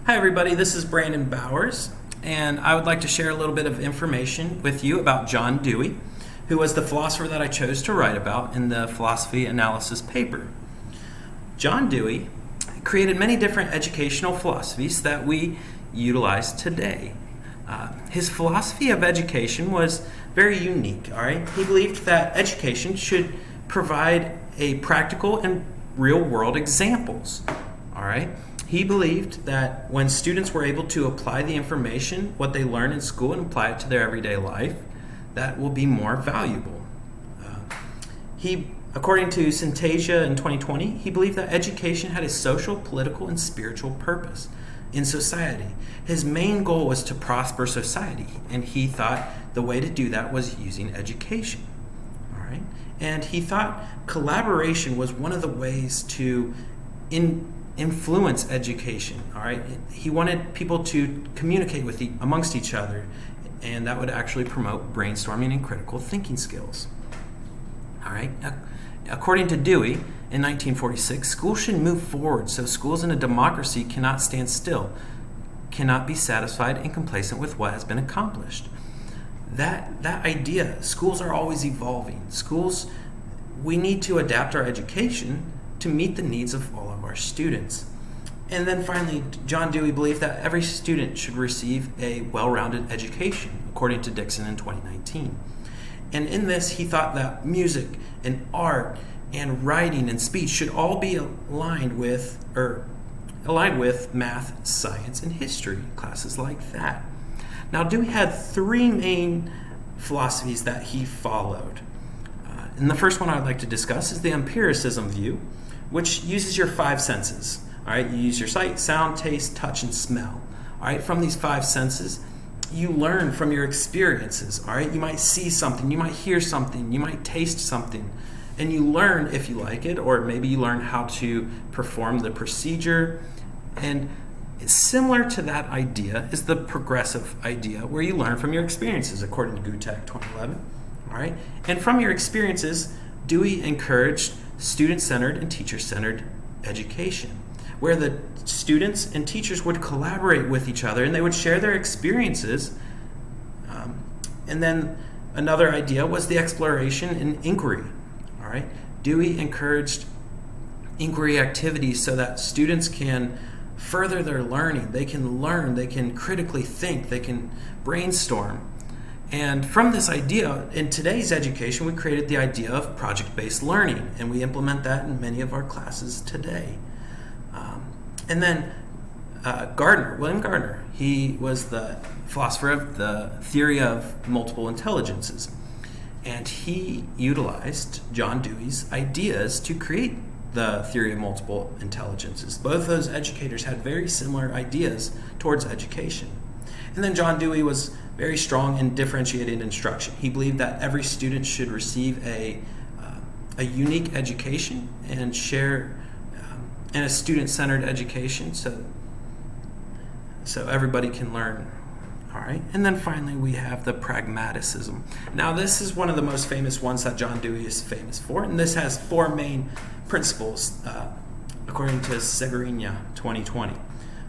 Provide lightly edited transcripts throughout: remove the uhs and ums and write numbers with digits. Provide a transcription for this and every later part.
Hi everybody, this is Brandon Bowers, and I would like to share a little bit of information with you about John Dewey, who was the philosopher that I chose to write about in the philosophy analysis paper. John Dewey created many different educational philosophies that we utilize today. His philosophy of education was very unique, all right? He believed that education should provide a practical and real-world examples, all right? He believed that when students were able to apply the information, what they learn in school, and apply it to their everyday life, that will be more valuable. According to Synthesia in 2020, he believed that education had a social, political, and spiritual purpose in society. His main goal was to prosper society, and he thought the way to do that was using education. All right? And he thought collaboration was one of the ways to influence education. All right, he wanted people to communicate amongst each other, and that would actually promote brainstorming and critical thinking skills. All right, according to Dewey in 1946, schools should move forward, so schools in a democracy cannot stand still, cannot be satisfied and complacent with what has been accomplished. That idea, schools are always evolving. Schools, we need to adapt our education to meet the needs of all of our students. And then finally, John Dewey believed that every student should receive a well-rounded education, according to Dixon in 2019. And in this, he thought that music and art and writing and speech should all be aligned with math, science, and history, classes like that. Now, Dewey had three main philosophies that he followed. And the first one I'd like to discuss is the empiricism view, which uses your five senses. All right, you use your sight, sound, taste, touch, and smell. All right, from these five senses, you learn from your experiences. All right, you might see something, you might hear something, you might taste something, and you learn if you like it, or maybe you learn how to perform the procedure. And similar to that idea is the progressive idea, where you learn from your experiences, according to Gutek 2011. All right, and from your experiences, Dewey encouraged student-centered and teacher-centered education, where the students and teachers would collaborate with each other and they would share their experiences. And then another idea was the exploration and inquiry. All right, Dewey encouraged inquiry activities so that students can further their learning. They can learn, they can critically think, they can brainstorm. And from this idea, in today's education, we created the idea of project-based learning, and we implement that in many of our classes today. And then William Gardner, he was the philosopher of the theory of multiple intelligences, and he utilized John Dewey's ideas to create the theory of multiple intelligences. Both those educators had very similar ideas towards education. And then John Dewey was very strong in differentiated instruction. He believed that every student should receive a unique education and share and a student-centered education so everybody can learn. All right, and then finally we have the pragmaticism. Now this is one of the most famous ones that John Dewey is famous for, and this has four main principles according to Segurinia 2020.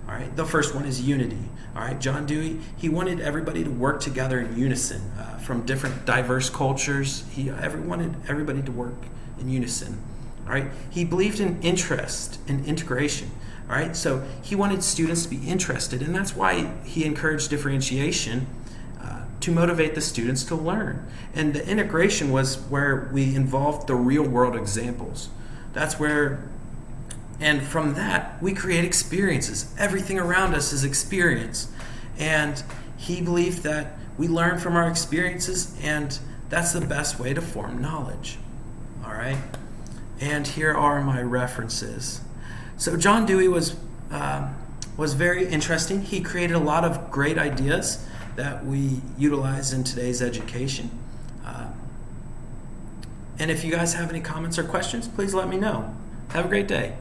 All right, the first one is unity. All right, John Dewey, he wanted everybody to work together in unison from different diverse cultures. He wanted everybody to work in unison. All right, he believed in interest and integration. All right, so he wanted students to be interested, and that's why he encouraged differentiation to motivate the students to learn. And the integration was where we involved the real world examples. That's where, and from that, we create experiences. Everything around us is experience. And he believed that we learn from our experiences, and that's the best way to form knowledge. All right, and here are my references. So John Dewey was very interesting. He created a lot of great ideas that we utilize in today's education. And if you guys have any comments or questions, please let me know. Have a great day.